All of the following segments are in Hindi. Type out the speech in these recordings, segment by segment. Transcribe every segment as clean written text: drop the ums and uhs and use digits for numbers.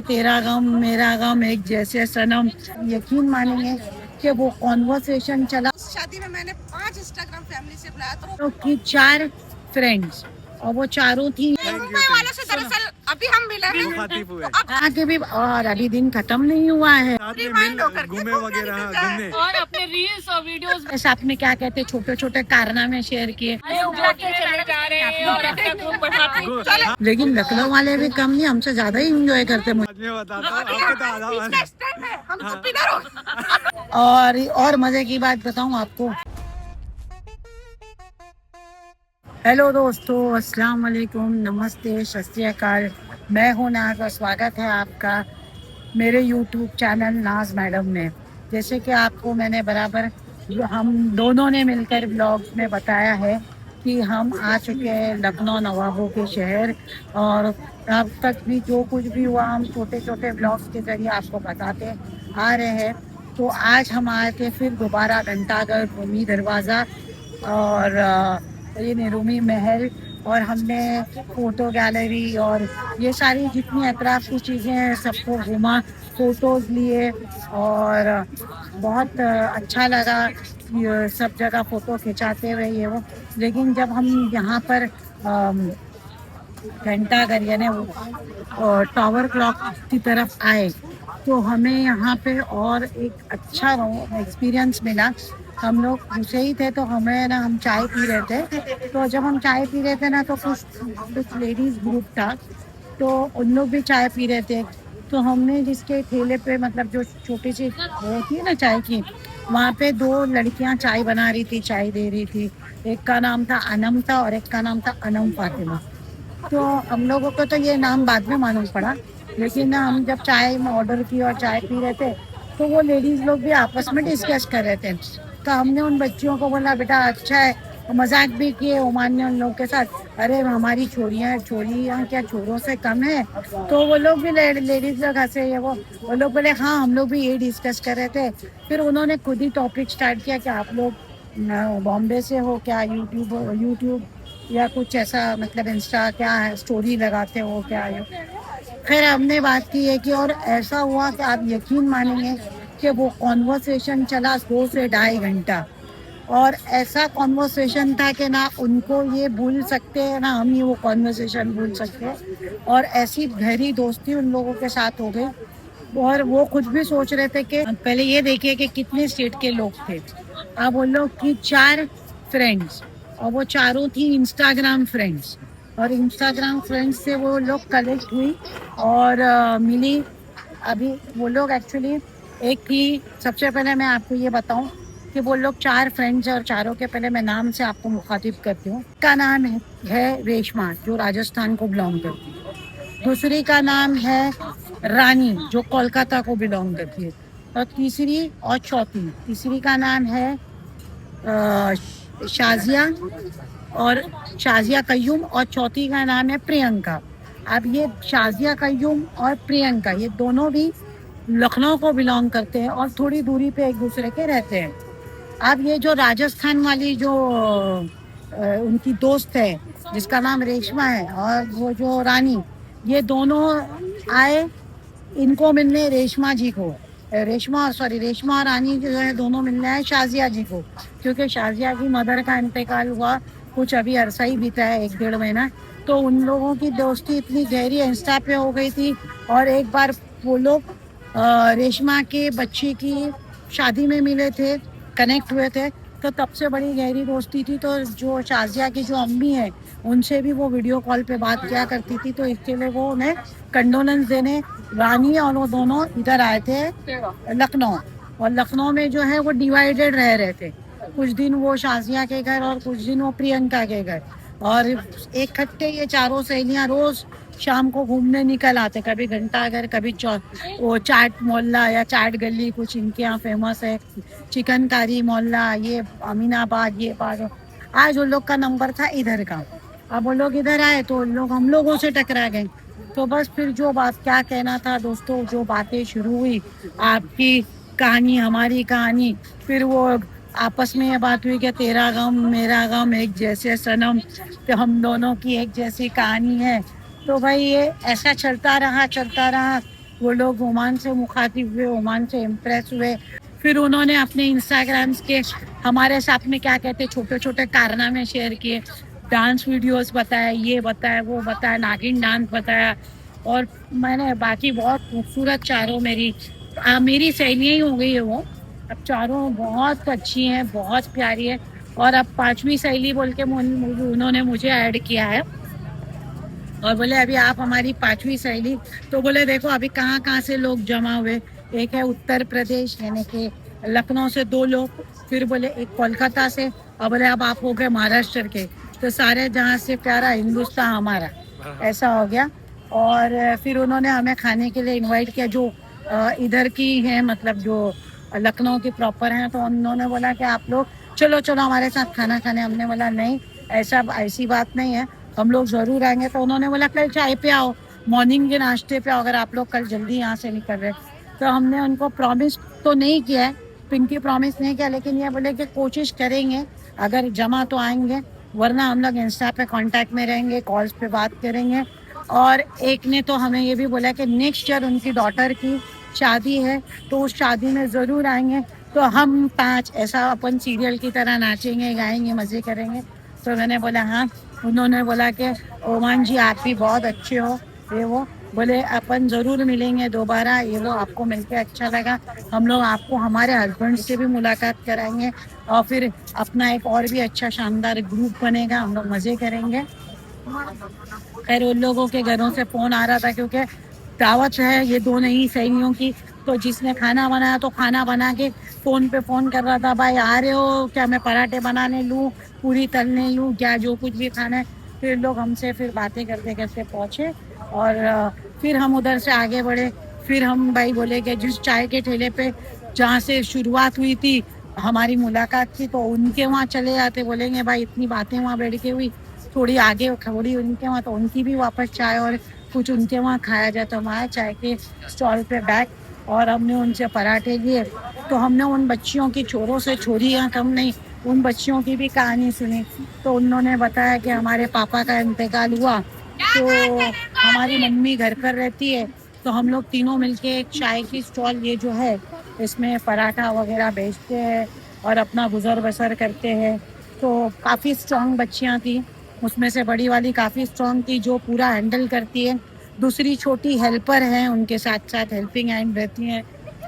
तेरा गम मेरा गम एक जैसे सनम। यकीन मानेंगे कि वो कॉन्वर्सेशन चला। शादी में मैंने 5 इंस्टाग्राम फैमिली से बुलाया तो कि 4 फ्रेंड्स और वो चारों थी मुंबई वालों से। दरअसल अभी हम मिले हैं तो अब आगे भी, और अभी दिन खत्म नहीं हुआ है। रिमाइंड होकर घूमे वगैरह घूमने और अपने रील्स और वीडियोस साथ में क्या कहते, छोटे छोटे कारनामे शेयर किए। चले जा रहे हैं और अपना ग्रुप बढ़ाते लेकिन लखनऊ वाले भी कम नहीं, हमसे ज्यादा ही इंजॉय करते मुझे। मैं बताता हूँ आपको तो आधा हम तो पिलर हो। और मजे की बात बताऊं आपको। हेलो दोस्तों, अस्सलाम वालेकुम, नमस्ते, सत श्री अकाल। मैं हूं नाज और स्वागत है आपका मेरे यूट्यूब चैनल नाज मैडम में। जैसे कि आपको मैंने बराबर हम दोनों ने मिलकर ब्लॉग्स में बताया है कि हम आ चुके हैं लखनऊ नवाबों के शहर, और अब तक भी जो कुछ भी हुआ हम छोटे छोटे ब्लॉग्स के जरिए आपको बताते आ रहे हैं। तो आज हम आए थे फिर दोबारा घंटाघर, रूमी दरवाज़ा और ये नेहरूमी महल, और हमने फ़ोटो गैलरी और ये सारी जितनी अतराफ़ की चीज़ें हैं सबको घूमा, फ़ोटोज़ लिए, और बहुत अच्छा लगा ये सब जगह फ़ोटो खिंचाते हुए ये वो। लेकिन जब हम यहाँ पर घंटाघर यानी टावर क्लॉक की तरफ आए तो हमें यहाँ पे और एक अच्छा एक्सपीरियंस मिला। हम लोग घुसे ही थे तो हमें ना, हम चाय पी रहे थे, तो जब हम चाय पी रहे थे ना तो कुछ लेडीज़ ग्रुप था, तो उन लोग भी चाय पी रहे थे। तो हमने जिसके ठेले पे, मतलब जो छोटी सी वो होती है ना चाय की, वहाँ पे 2 लड़कियाँ चाय बना रही थी, चाय दे रही थी। एक का नाम था अनम था और एक का नाम था अनम फातिमा। तो हम लोगों को तो ये नाम बाद में मालूम पड़ा, लेकिन हम जब चाय में ऑर्डर की और चाय पी रहे थे तो वो लेडीज़ लोग भी आपस में डिस्कस कर रहे थे। तो हमने उन बच्चियों को बोला, बेटा अच्छा है, मजाक भी किए ओमान ने उन लोगों के साथ, अरे हमारी छोरियाँ क्या छोरों से कम है। तो वो लोग भी लेडीज़ लोग हंसे, ये वो लोग बोले हाँ हम लोग भी यही डिस्कस कर रहे थे। फिर उन्होंने खुद ही टॉपिक स्टार्ट किया कि आप लोग बॉम्बे से हो क्या, यूट्यूब या कुछ ऐसा, मतलब इंस्टा क्या है, स्टोरी लगाते हो क्या है। फिर हमने बात की है कि, और ऐसा हुआ कि आप यकीन मानेंगे कि वो कॉन्वर्सेशन चला 2 से ढाई घंटा, और ऐसा कॉन्वर्सेशन था कि ना उनको ये भूल सकते हैं ना हम ये वो कॉन्वर्सेशन भूल सकते हैं, और ऐसी गहरी दोस्ती उन लोगों के साथ हो गई। और वो खुद भी सोच रहे थे कि पहले ये देखिए कि कितने स्टेट के लोग थे। अब वो लोग की 4 फ्रेंड्स, और वो चारों थी इंस्टाग्राम फ्रेंड्स, और इंस्टाग्राम फ्रेंड्स से वो लोग कलेक्ट हुई और मिली। अभी वो लोग एक्चुअली एक थी, सबसे पहले मैं आपको ये बताऊं कि वो लोग 4 फ्रेंड्स हैं, और चारों के पहले मैं नाम से आपको मुखातिब करती हूँ। का नाम है रेशमा, जो राजस्थान को बिलोंग करती है। दूसरी का नाम है रानी, जो कोलकाता को बिलोंग करती है। और तीसरी का नाम है शाजिया, और शाजिया कयूम, और चौथी का नाम है प्रियंका। अब ये शाजिया कयूम और प्रियंका ये दोनों भी लखनऊ को बिलोंग करते हैं और थोड़ी दूरी पे एक दूसरे के रहते हैं। अब ये जो राजस्थान वाली जो उनकी दोस्त है जिसका नाम रेशमा है, और वो जो रानी, ये दोनों आए इनको मिलने, रेशमा और रानी जो है दोनों मिलने आए शाजिया जी को, क्योंकि शाजिया की मदर का इंतकाल हुआ कुछ अभी अरसा ही बीता है, 1-1.5 महीना। तो उन लोगों की दोस्ती इतनी गहरी इंस्टा पे हो गई थी, और एक बार वो लोग रेशमा के बच्चे की शादी में मिले थे, कनेक्ट हुए थे, तो तब से बड़ी गहरी दोस्ती थी। तो जो शाजिया की जो अम्मी है उनसे भी वो वीडियो कॉल पे बात किया करती थी, तो इसके लिए वो उन्हें कंडोलेंस देने रानी और वो दोनों इधर आए थे लखनऊ। और लखनऊ में जो है वो डिवाइडेड रह रहे थे, कुछ दिन वो शाजिया के घर और कुछ दिन वो प्रियंका के घर, और इकट्ठे ये चारों सहेलियां रोज शाम को घूमने निकल आते, कभी घंटाघर, कभी वो चाट मोहल्ला या चाट गली, कुछ इनके यहाँ फेमस है, चिकनकारी मोहल्ला, ये अमीनाबाद, ये बात। आज उन लोग का नंबर था इधर का। अब वो लोग इधर आए तो उन लोग हम लोगों से टकरा गए। तो बस फिर जो बात क्या कहना था दोस्तों, जो बातें शुरू हुई, आपकी कहानी हमारी कहानी, फिर वो आपस में ये बात हुई कि तेरा गम मेरा गम एक जैसे सनम, तो हम दोनों की एक जैसी कहानी है। तो भाई ये ऐसा चलता रहा। वो लोग ओमान से मुखातिब हुए, ओमान से इम्प्रेस हुए। फिर उन्होंने अपने इंस्टाग्राम्स के हमारे साथ में क्या कहते छोटे छोटे कारनामे शेयर किए, डांस वीडियोस बताया, ये बताया, वो बताया, नागिन डांस बताया। और मैंने बाकी बहुत खूबसूरत चारों मेरी सहेलियाँ ही हो गई है वो। अब चारों बहुत अच्छी हैं, बहुत प्यारी है। और अब पांचवी सहेली बोल के उन्होंने मुझे ऐड किया है और बोले अभी आप हमारी पांचवी सहेली। तो बोले देखो अभी कहाँ कहाँ से लोग जमा हुए। एक है उत्तर प्रदेश यानी कि लखनऊ से 2 लोग, फिर बोले एक कोलकाता से, और बोले अब आप हो गए महाराष्ट्र के। तो सारे जहाँ से प्यारा हिंदुस्तान हमारा, ऐसा हो गया। और फिर उन्होंने हमें खाने के लिए इनवाइट किया, जो इधर की है, मतलब जो लखनऊ की प्रॉपर हैं। तो उन्होंने बोला कि आप लोग चलो चलो हमारे साथ खाना खाने। हमने बोला नहीं, ऐसी बात नहीं है, हम लोग ज़रूर आएंगे। तो उन्होंने बोला कल चाय पे आओ, मॉर्निंग के नाश्ते पे आओ, अगर आप लोग कल जल्दी यहाँ से निकल रहे। तो हमने उनको प्रॉमिस तो नहीं किया है, पिंकी प्रॉमिस नहीं किया, लेकिन ये बोले कि कोशिश करेंगे, अगर जमा तो आएंगे, वरना हम लोग इंस्टा पे कांटेक्ट में रहेंगे, कॉल्स पे बात करेंगे। और एक ने तो हमें ये भी बोला कि नेक्स्ट ईयर उनकी डॉटर की शादी है, तो उस शादी में ज़रूर आएंगे। तो हम 5 ऐसा अपन सीरियल की तरह नाचेंगे, गाएंगे, मज़े करेंगे। तो मैंने बोला हाँ। उन्होंने बोला कि ओमान जी आप भी बहुत अच्छे हो, ये वो। बोले अपन ज़रूर मिलेंगे दोबारा, ये वो, आपको मिलके अच्छा लगा। हम लोग आपको हमारे हस्बैंड से भी मुलाकात कराएंगे, और फिर अपना एक और भी अच्छा शानदार ग्रुप बनेगा, हम लोग मज़े करेंगे। खैर उन लोगों के घरों से फ़ोन आ रहा था, क्योंकि दावत है ये दोनों ही सहेलियों की। तो जिसने खाना बनाया तो खाना बना के फ़ोन पे फ़ोन कर रहा था, भाई आ रहे हो क्या, मैं पराठे बनाने लूँ, पूरी तलने लूँ क्या, जो कुछ भी खाना है। फिर लोग हमसे फिर बातें करते करते पहुँचे, और फिर हम उधर से आगे बढ़े। फिर हम भाई बोले कि जिस चाय के ठेले पे जहाँ से शुरुआत हुई थी हमारी मुलाकात की, तो उनके वहाँ चले जाते। बोलेंगे भाई इतनी बातें वहाँ बैठ के हुई, थोड़ी आगे थोड़ी उनके वहाँ, तो उनकी भी वापस चाय और कुछ उनके वहाँ खाया जाता। हमारे चाय के स्टॉल पे बैठ, और हमने उनसे पराठे लिए। तो हमने उन बच्चियों की, छोरों से छोरियाँ कम नहीं, उन बच्चियों की भी कहानी सुनी। तो उन्होंने बताया कि हमारे पापा का इंतकाल हुआ, तो हमारी मम्मी घर पर रहती है, तो हम लोग तीनों मिलके एक चाय की स्टॉल ये जो है इसमें पराठा वगैरह बेचते हैं और अपना गुजर बसर करते हैं। तो काफ़ी स्ट्रॉन्ग बच्चियाँ थी, उसमें से बड़ी वाली काफ़ी स्ट्रॉन्ग थी, जो पूरा हैंडल करती है। दूसरी छोटी हेल्पर हैं, उनके साथ साथ हेल्पिंग हैंड रहती हैं।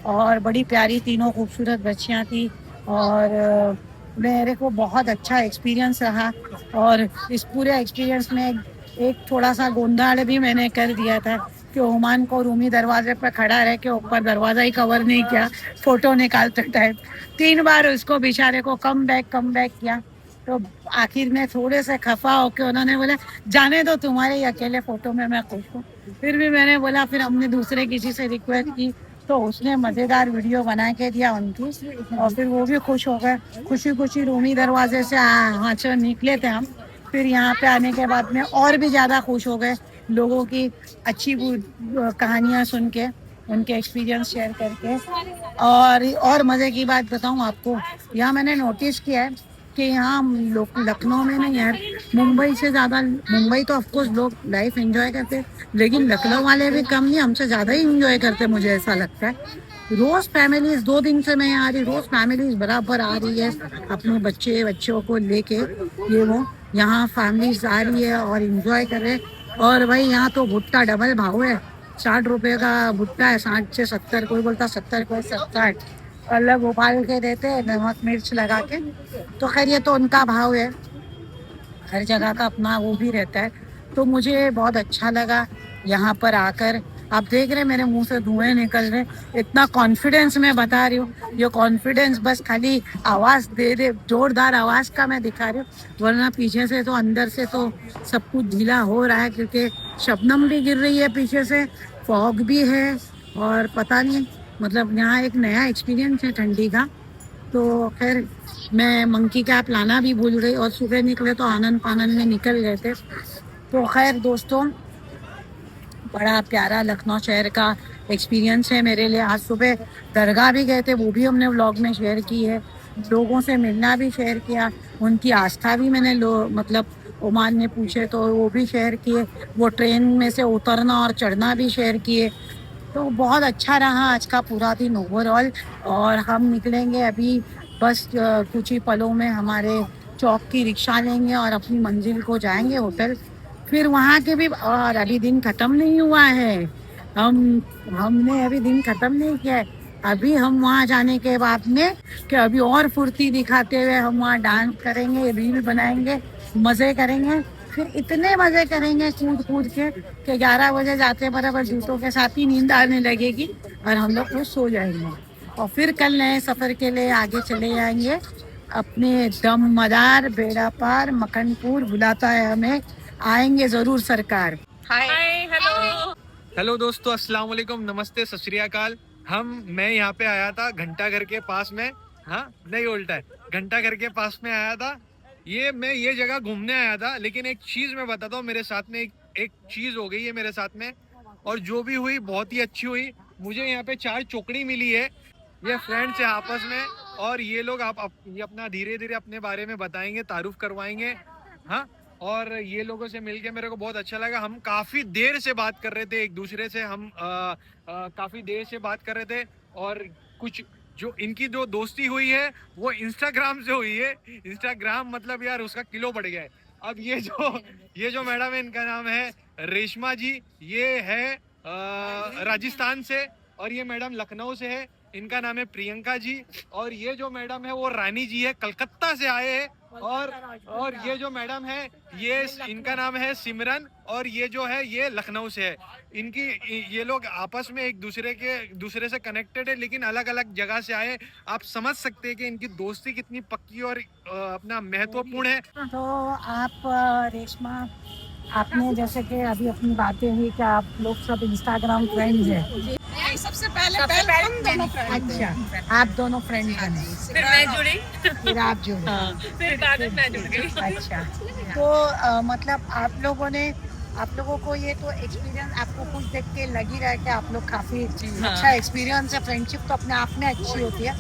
और बड़ी प्यारी तीनों खूबसूरत बच्चियाँ थी। और मेरे को बहुत अच्छा एक्सपीरियंस रहा। और इस पूरे एक्सपीरियंस में एक थोड़ा सा गोंधाड़ भी मैंने कर दिया था कि ओमान को रूमी दरवाजे पर खड़ा रह के ऊपर दरवाज़ा ही कवर नहीं किया फ़ोटो निकालते टाइम। 3 बार उसको बेचारे को कम बैक किया। तो आखिर में थोड़े से खफा होके उन्होंने बोला जाने दो, तुम्हारे ही अकेले फ़ोटो में मैं खुश हूँ। फिर भी मैंने बोला, फिर हमने दूसरे किसी से रिक्वेस्ट की, तो उसने मज़ेदार वीडियो बना के दिया उनकी, और फिर वो भी खुश हो गए। खुशी खुशी रूमी दरवाजे से वहाँ से निकले थे हम। फिर यहाँ पे आने के बाद में और भी ज़्यादा खुश हो गए, लोगों की अच्छी कहानियाँ सुन के, उनके एक्सपीरियंस शेयर करके। और मज़े की बात बताऊँ आपको, यहाँ मैंने नोटिस किया है कि यहाँ लोग लखनऊ में नहीं यार, मुंबई से ज़्यादा, मुंबई तो ऑफकोर्स लोग लाइफ एंजॉय करते हैं, लेकिन लखनऊ वाले भी कम नहीं, हमसे ज़्यादा ही एंजॉय करते, मुझे ऐसा लगता है। रोज़ फैमिलीज, 2 दिन से मैं यहाँ आ रही, रोज़ फैमिलीज बराबर आ रही है अपने बच्चों को लेके, ये वो यहाँ फैमिलीज आ रही है और इंजॉय कर रहे हैं। और भाई यहाँ तो भुट्टा डबल भाव है, 60 रुपये का भुट्टा है, 60 से 70, कोई बोलता 70, कोई 60, अलग उबाल के देते हैं नमक मिर्च लगा के। तो खैर ये तो उनका भाव है, हर जगह का अपना वो भी रहता है। तो मुझे बहुत अच्छा लगा यहाँ पर आकर। आप देख रहे हैं मेरे मुंह से धुएं निकल रहे, इतना कॉन्फिडेंस मैं बता रही हूँ। ये कॉन्फिडेंस बस खाली आवाज़ दे जोरदार आवाज़ का मैं दिखा रही हूँ, वरना पीछे से तो, अंदर से तो सब कुछ ढीला हो रहा है, क्योंकि शबनम भी गिर रही है पीछे से, फॉग भी है, और पता नहीं, मतलब यहाँ एक नया एक्सपीरियंस है ठंडी का। तो खैर मैं मंकी कैप लाना भी भूल गई, और सुबह निकले तो आनंद फानंद में निकल गए थे। तो खैर दोस्तों, बड़ा प्यारा लखनऊ शहर का एक्सपीरियंस है मेरे लिए। आज सुबह दरगाह भी गए थे, वो भी हमने व्लॉग में शेयर की है। लोगों से मिलना भी शेयर किया, उनकी आस्था भी मैंने मतलब ओमान ने पूछे तो वो भी शेयर किए। वो ट्रेन में से उतरना और चढ़ना भी शेयर किए। तो बहुत अच्छा रहा आज का पूरा दिन ओवरऑल। और हम निकलेंगे अभी बस कुछ ही पलों में, हमारे चौक की रिक्शा लेंगे और अपनी मंजिल को जाएंगे होटल। फिर वहाँ के भी, और अभी दिन खत्म नहीं हुआ है। हम हमने अभी दिन खत्म नहीं किया है। अभी हम वहाँ जाने के बाद में कि अभी और फुर्ती दिखाते हुए हम वहाँ डांस करेंगे, रील बनाएंगे, मज़े करेंगे। फिर इतने मज़े करेंगे कूद कूद के कि 11 बजे जाते बराबर जूतों के साथ ही नींद आने लगेगी और हम लोग तो सो जाएंगे। और फिर कल नए सफ़र के लिए आगे चले जाएंगे। अपने दम मदार बेड़ा पार मक्खनपुर बुलाता है हमें, आएंगे ज़रूर सरकार। Hi hello. हेलो दोस्तों, अस्सलाम वालेकुम, नमस्ते, सत श्री अकाल। मैं यहाँ पे आया था घंटा घर के पास में। हाँ नहीं, उल्टा है, घंटा घर के पास में आया था। मैं ये जगह घूमने आया था, लेकिन एक चीज मैं बताता हूँ, मेरे साथ में एक चीज हो गई है मेरे साथ में, और जो भी हुई बहुत ही अच्छी हुई। मुझे यहाँ पे 4 चोकड़ी मिली है, ये फ्रेंड्स है आपस में, और ये लोग ये अपना धीरे धीरे अपने बारे में बताएंगे, तारुफ करवाएंगे। हाँ, और ये लोगों से मिलके मेरे को बहुत अच्छा लगा। हम काफी देर से बात कर रहे थे एक दूसरे से, हम काफी देर से बात कर रहे थे, और कुछ जो इनकी जो दोस्ती हुई है वो इंस्टाग्राम से हुई है। इंस्टाग्राम मतलब यार उसका किलो बढ़ गया है। अब ये जो मैडम है, इनका नाम है रेशमा जी, ये है राजस्थान से, और ये मैडम लखनऊ से है, इनका नाम है प्रियंका जी। और ये जो मैडम है वो रानी जी है, कलकत्ता से आए हैं। और ये जो मैडम है इनका नाम है सिमरन, और ये जो है ये लखनऊ से है। ये लोग आपस में एक दूसरे से कनेक्टेड है, लेकिन अलग अलग जगह से आए। आप समझ सकते हैं कि इनकी दोस्ती कितनी पक्की और अपना महत्वपूर्ण है। तो आप रेशमा, आपने जैसे कि अभी अपनी बातें हुई कि आप लोग सब इंस्टाग्राम फ्रेंड्स हैं। सबसे पहले हम दोनों फ्रेंड्स हैं। अच्छा, आप दोनों फ्रेंड्स हैं, फिर मैं जुड़ी, फिर आप जुड़े। फिर बाद में मैं जुड़ गई। अच्छा, तो मतलब आप लोगों को ये तो एक्सपीरियंस आपको कुछ देख के लग ही रहा है कि आप लोग काफी अच्छा एक्सपीरियंस है। फ्रेंडशिप तो अपने आप में अच्छी होती है।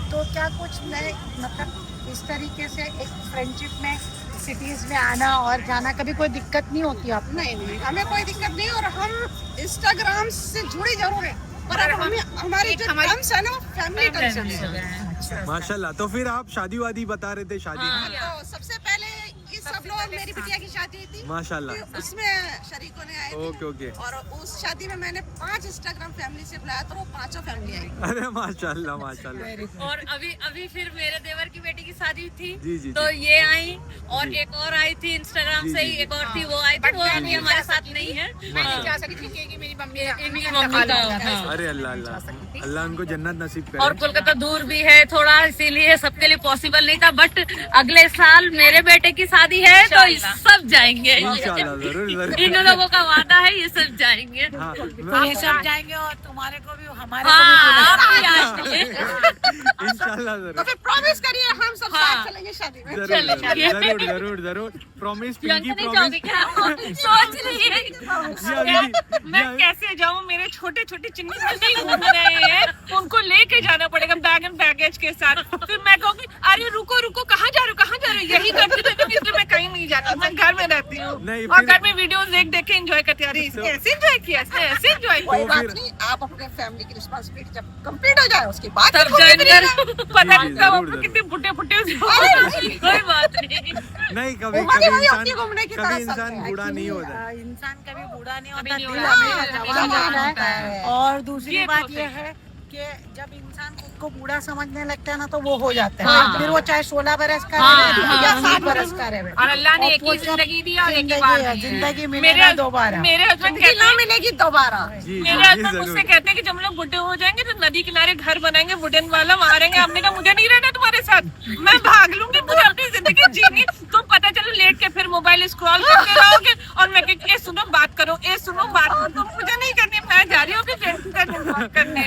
तो क्या कुछ नए, मतलब इस तरीके से एक फ्रेंडशिप में सिटीज में आना और जाना कभी कोई दिक्कत नहीं होती आपको? नहीं, हमें कोई दिक्कत नहीं, और हम इंस्टाग्राम से जुड़े जरूर हैं, पर अब हमारी जो टर्म्स है ना, फैमिली टर्म्स है। माशाल्लाह। तो फिर आप शादी वादी बता रहे थे, शादी तो सबसे पहले ये सब लोग, मेरी बिटिया की शादी थी माशाल्लाह, तो उसमें शरीक होने आए थे। ओके। और उस शादी में मैंने 5 इंस्टाग्राम फैमिली से बुलाया, तो वो 5 फैमिली आई। अरे माशाल्लाह। और अभी फिर मेरे देवर की बेटी की शादी थी, जी। तो ये आई, और एक और आई थी इंस्टाग्राम से ही, एक और थी, वो आई थी, वो अभी हमारे साथ नहीं है। जा सकती थी क्योंकि मेरी मम्मी इनकी मम्मी का, हाँ। अरे अल्लाह उनको जन्नत नसीब करे। और कोलकाता दूर भी है थोड़ा, इसीलिए सबके लिए पॉसिबल नहीं था, बट अगले साल मेरे बेटे की शादी है तो सब जाएंगे। इंशाल्लाह, जरूर। इन लोगों का वादा है, ये सब जाएंगे। हाँ, तो ये सब जाएंगे और तुम्हारे को भी, हमारे हाँ, को भी आप भी आइए। इंशाल्लाह तो जरूर। फिर प्रॉमिस करिए, हम सब साथ चलेंगे शादी में। जरूर। प्रॉमिस, प्रियंका पिंकी नहीं जाओगी प्रॉमिस। क्या? सोच रही है मैं कैसे जाऊँ, मेरे छोटे छोटे चिन्नी नहीं घूम रहे हैं, उनको लेके जाना पड़ेगा बैग एंड बैगेज के साथ। फिर मैं कहूँगी अरे रुको, कहाँ जा रहे हो, यही करती रहती हूँ, इसलिए मैं कहीं नहीं जाती, मैं घर में रहती हूँ, और घर में वीडियोस देख के एंजॉय करती रही। ऐसे एंजॉय किया, ऐसे एंजॉय कोई किया। बात नहीं, आप अपने फैमिली की रिस्पांसिबिलिटी जब कंप्लीट हो जाए उसके बाद तब ज्वाइन कर, पता नहीं कब जरूर। कितने बुढ़े कोई बात नहीं। कभी इंसान बूढ़ा नहीं होता। इंसान कभी बूढ़ा नहीं होता, कभी नहीं दिल होता। हमेशा जवान होता है। और दूसरी ये बात तो ये है कि जब इंसान खुद को बूढ़ा समझने लगता है ना, तो वो हो जाता है। हाँ। फिर वो चाहे 16 बरस का हाँ, रहे हाँ, या हाँ। 60 बरस का रहे। और अल्लाह ने और एक ही वो जब जिंदगी दी और एक ही बार दी है। जिंदगी मिलेगा दोबारा। मेरे हस्बैंड जिंदगी ना मिलेगी दोबारा। मेरे हस्बैंड मुझसे कहते हैं कि जब हम लोग बुढ़े हो जाएंगे तो नदी किनारे घर बनाएंगे, वुडन वाला, वहाँ रहेंगे। हमने कहा मुझे नहीं रहना तुम्हारे साथ, मैं भाग लूंगी, मुझे अपनी जिंदगी जीनी। तुम पता चलो लेट के फिर मोबाइल स्क्रॉल करते रहोगे, और मैं कहती ये सुनो बात करो, तुम मुझे नहीं करनी, मैं जा रही हूँ करने।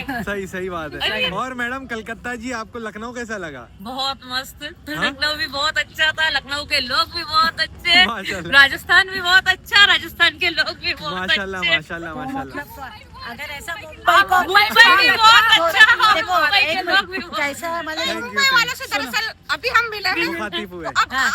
सही बात है। और मैडम कलकत्ता जी, आपको लखनऊ कैसा लगा? बहुत मस्त, लखनऊ भी बहुत अच्छा था, लखनऊ के लोग भी बहुत अच्छे, माशाल्लाह। राजस्थान भी बहुत अच्छा, राजस्थान के लोग भी बहुत माशाल्लाह अच्छे। मतलब अगर ऐसा मुंबई भी बहुत अच्छा, देखो, मुंबई एक के लोग भी मिनट, बहुत कैसा है मतलब मुंबई वालों से दरअसल अभी हम मिले हैं, मुखातिब हुए। तो अब हाँ,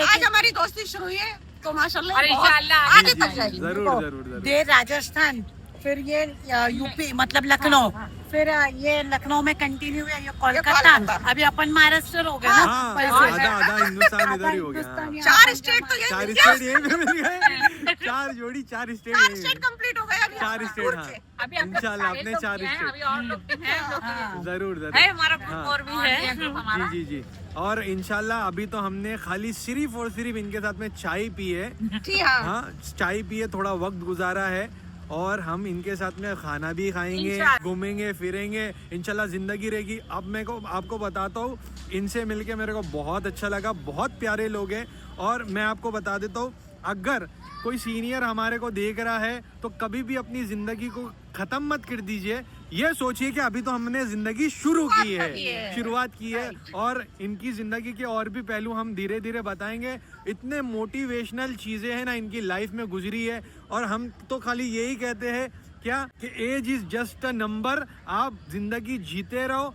आज हमारी दोस्ती शुरू हुई है, तो माशाल्लाह और बहुत इंशाल्लाह आगे तक जाएगी। जरूर। दे राजस्थान फिर ये यूपी मतलब लखनऊ, फिर ये लखनऊ में कंटिन्यू है, ये कोलकाता, अभी अपन महाराष्ट्र हो गए ना। हाँ, पैसे। आधा हिंदुस्तान इधर ही हो गया। हिंदुस्तान यहाँ 4 पे। स्टेट तो चार ये स्टेट यही पे मिल गए, 4 जोड़ी 4 स्टेट 4 यही स्टेट है। कंप्लीट हो गए अभी 4 स्टेट, हाँ अभी हम लोग इंशाल्लाह सारे अपने लोग 4 हैं, स्टेट अभी और लोग भी हैं, लोग हाँ। जरूर है जरूर। हमारा ग्रुप हाँ। और भी है ग्रुप हमारा। जी जी जी। और इंशाल्लाह अभी तो हमने खाली सिर्फ और सिर्फ इनके साथ में चाय पी है। जी हाँ हाँ, चाय पिए, थोड़ा वक्त गुजारा है, और हम इनके साथ में खाना भी खाएंगे, इंशाल्लाह। घूमेंगे फिरेंगे, इंशाल्लाह जिंदगी रहेगी। अब मैं को आपको बताता हूँ, इनसे मिलके मेरे को बहुत अच्छा लगा, बहुत प्यारे लोग हैं। और मैं आपको बता देता हूँ, अगर कोई सीनियर हमारे को देख रहा है तो कभी भी अपनी जिंदगी को खत्म मत कर दीजिए, ये सोचिए कि अभी तो हमने जिंदगी शुरू की है, शुरुआत की है, और इनकी जिंदगी के और भी पहलू हम धीरे धीरे बताएंगे। इतने मोटिवेशनल चीजें हैं ना इनकी लाइफ में गुजरी है, और हम तो खाली यही कहते हैं क्या कि age is just a number. आप जिंदगी जीते रहो,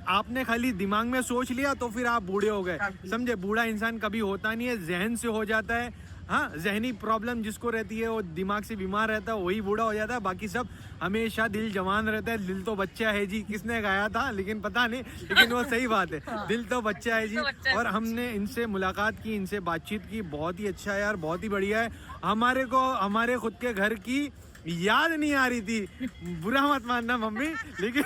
आपने खाली दिमाग में सोच लिया तो फिर आप बूढ़े हो गए, समझे। बूढ़ा इंसान कभी होता नहीं है, जहन से हो जाता है। हाँ, जहनी प्रॉब्लम जिसको रहती है, वो दिमाग से बीमार रहता है, वही बूढ़ा हो जाता है। बाकी सब हमेशा दिल जवान रहता है। दिल तो बच्चा है जी, किसने गाया था लेकिन पता नहीं, लेकिन वो सही बात है, दिल तो बच्चा है जी। और हमने इनसे मुलाकात की, इनसे बातचीत की, बहुत ही अच्छा है यार, बहुत ही बढ़िया है। हमारे को हमारे खुद के घर की याद नहीं आ रही थी, बुरा मत मानना मम्मी, लेकिन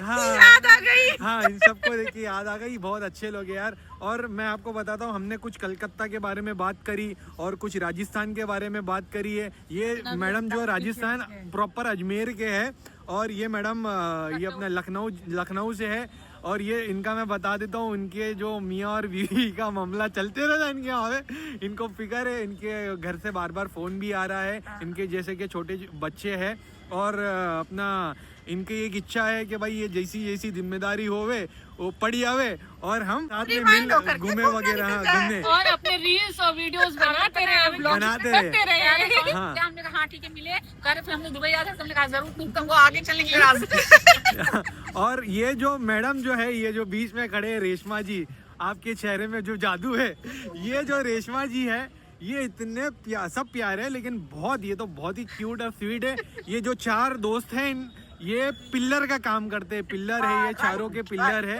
हाँ याद आ गई। हाँ, इन सबको देख के याद आ गई। बहुत अच्छे लोग हैं यार। और मैं आपको बताता हूँ, हमने कुछ कलकत्ता के बारे में बात करी और कुछ राजस्थान के बारे में बात करी है। ये मैडम जो है राजस्थान प्रॉपर अजमेर के है, और ये मैडम ये अपना लखनऊ से है। और ये इनका मैं बता देता हूँ, इनके जो मियाँ और बीवी का मामला चलते रहता है इनके यहाँ पे। इनको फिक्र है, इनके घर से बार बार फ़ोन भी आ रहा है, इनके जैसे कि छोटे बच्चे हैं। और अपना इनकी एक इच्छा है कि भाई ये जैसी जिम्मेदारी होवे वो पड़ी आवे, और हम साथ में मिल घूमे वगैरह, हाँ घूमने, और अपने रील्स और वीडियोस बनाते रहे, व्लॉग्स बनाते रहे। करते रहे। हाँ। हमने कहा हाँ ठीक है मिले, कह रहे फिर हम लोग दुबई आ रहे, हमने कहा जरूर तुमको आगे चलेंगे रास्ते। और ये जो मैडम जो है, ये जो बीच में खड़े हैं रेशमा जी, आपके चेहरे में जो जादू है, ये जो रेशमा जी है, ये इतने सब प्यारे हैं, लेकिन बहुत, ये तो बहुत ही क्यूट और स्वीट है। ये जो 4 दोस्त हैं, ये पिल्लर का काम करते हैं, पिल्लर है, ये चारों के पिल्लर है।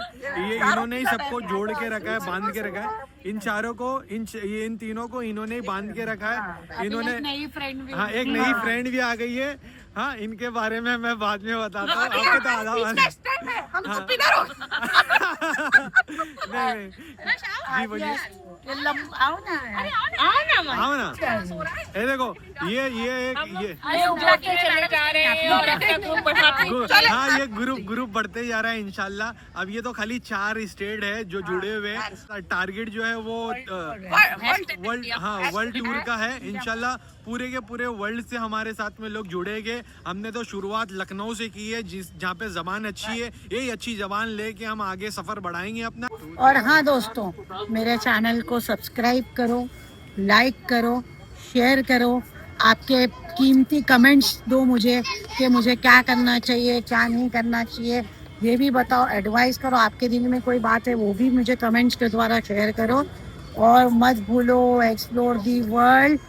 ये इन्होंने ही सबको जोड़ के रखा है, बांध के रखा है। इन चारों को, इन तीनों को इन्होंने ही बांध के रखा है। इन्होंने नई फ्रेंड भी, हाँ, एक नई फ्रेंड भी आ गई है। हाँ, इनके बारे में मैं बाद में बताता हूँ आपको, तो आधा हम तो पिलर हो। नहीं जी बोलिए। आओ ना, आओ ना, ये देखो, ये एक ये अरे बढ़ते चले जा रहे हैं और अपना ग्रुप बढ़ाते हाँ, ये ग्रुप बढ़ते जा रहा है इंशाल्लाह। अब ये तो खाली 4 स्टेट है जो जुड़े हुए हैं। टारगेट जो है वो वर्ल्ड टूर का है इंशाल्लाह। पूरे के पूरे वर्ल्ड से हमारे साथ में लोग जुड़ेंगे। हमने तो शुरुआत लखनऊ से की है, जहाँ पे जबान अच्छी है, यही अच्छी जबान लेके हम आगे सफर बढ़ाएंगे अपना। और हाँ दोस्तों, मेरे चैनल को सब्सक्राइब करो, लाइक करो, शेयर करो, आपके कीमती कमेंट्स दो मुझे कि मुझे क्या करना चाहिए, क्या नहीं करना चाहिए, ये भी बताओ, एडवाइस करो। आपके दिल में कोई बात है वो भी मुझे कमेंट्स के द्वारा शेयर करो। और मत भूलो, एक्सप्लोर दी वर्ल्ड।